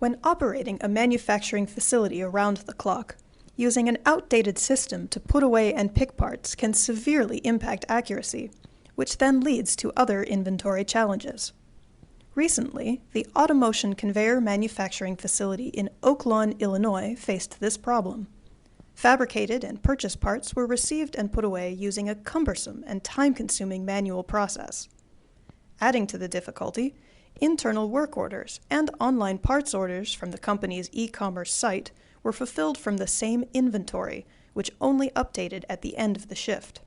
When operating a manufacturing facility around the clock, using an outdated system to put away and pick parts can severely impact accuracy, which then leads to other inventory challenges. Recently, the Automotion Conveyor Manufacturing Facility in Oak Lawn, Illinois faced this problem. Fabricated and purchased parts were received and put away using a cumbersome and time-consuming manual process. Adding to the difficulty, internal work orders and online parts orders from the company's e-commerce site were fulfilled from the same inventory, which only updated at the end of the shift.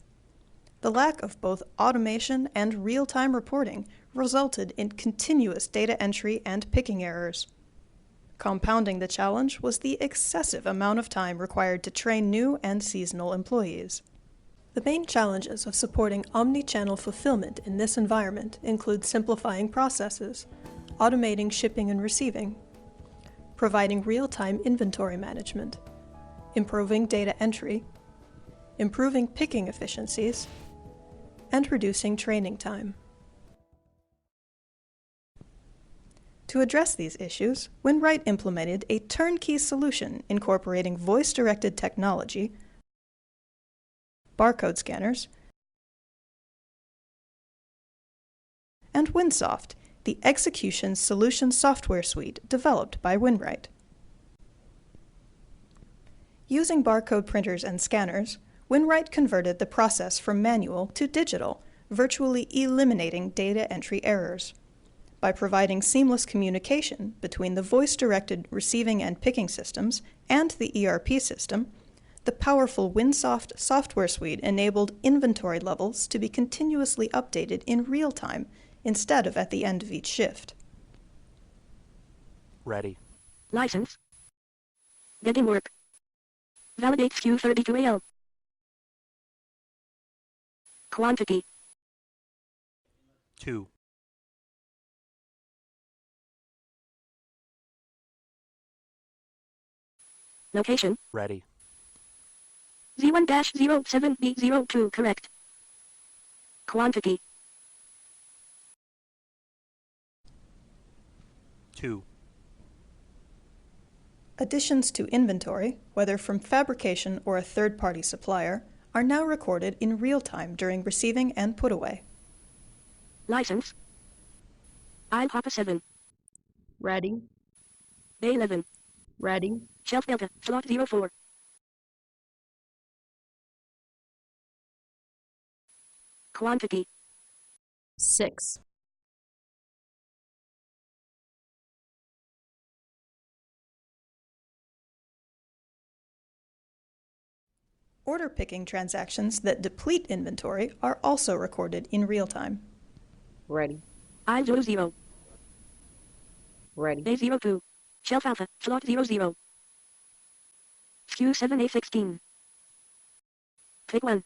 The lack of both automation and real-time reporting resulted in continuous data entry and picking errors. Compounding the challenge was the excessive amount of time required to train new and seasonal employees. The main challenges of supporting omni-channel fulfillment in this environment include simplifying processes, automating shipping and receiving, providing real-time inventory management, improving data entry, improving picking efficiencies, and reducing training time. To address these issues, Wynright implemented a turnkey solution incorporating voice-directed technology, barcode scanners, and Winsoft, the execution solution software suite developed by Wynright. Using barcode printers and scanners, Wynright converted the process from manual to digital, virtually eliminating data entry errors. By providing seamless communication between the voice-directed receiving and picking systems and the ERP system, the powerful Winsoft software suite enabled inventory levels to be continuously updated in real time instead of at the end of each shift. Ready. License. Begin work. Validate SKU32AL. Quantity. 2. Location. Ready. Z1-07B02 correct. Quantity. 2. Additions to inventory, whether from fabrication or a third-party supplier, are now recorded in real time during receiving and put away. License. I'll Papa 7. Ready. Bay 11. Ready. Shelf Delta, slot 04. Quantity. 6. Order picking transactions that deplete inventory are also recorded in real time. Ready. I'll 00. Ready. Bay 02. Shelf Alpha, slot 00. SKU 7A16. Pick 1.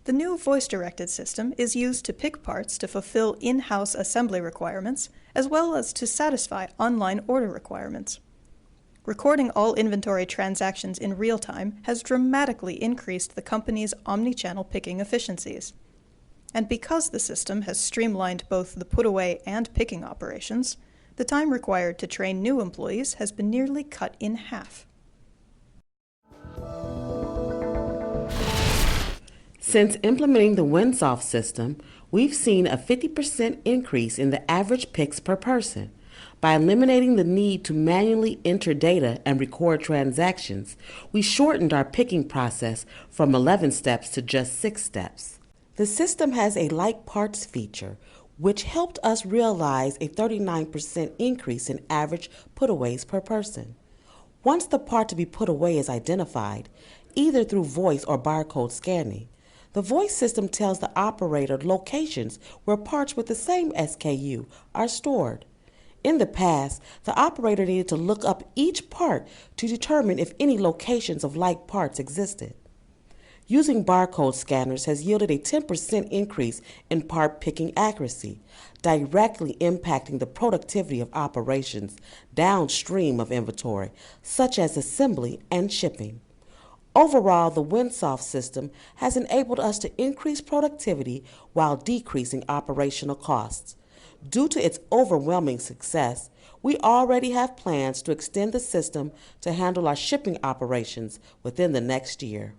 The new voice-directed system is used to pick parts to fulfill in-house assembly requirements, as well as to satisfy online order requirements. Recording all inventory transactions in real time has dramatically increased the company's omni-channel picking efficiencies. And because the system has streamlined both the put-away and picking operations, the time required to train new employees has been nearly cut in half. Since implementing the Winsoft system, we've seen a 50% increase in the average picks per person. By eliminating the need to manually enter data and record transactions, we shortened our picking process from 11 steps to just 6 steps. The system has a like parts feature, which helped us realize a 39% increase in average putaways per person. Once the part to be put away is identified, either through voice or barcode scanning, the voice system tells the operator locations where parts with the same SKU are stored. In the past, the operator needed to look up each part to determine if any locations of like parts existed. Using barcode scanners has yielded a 10% increase in part picking accuracy, directly impacting the productivity of operations downstream of inventory, such as assembly and shipping. Overall, the Winsoft system has enabled us to increase productivity while decreasing operational costs. Due to its overwhelming success, we already have plans to extend the system to handle our shipping operations within the next year.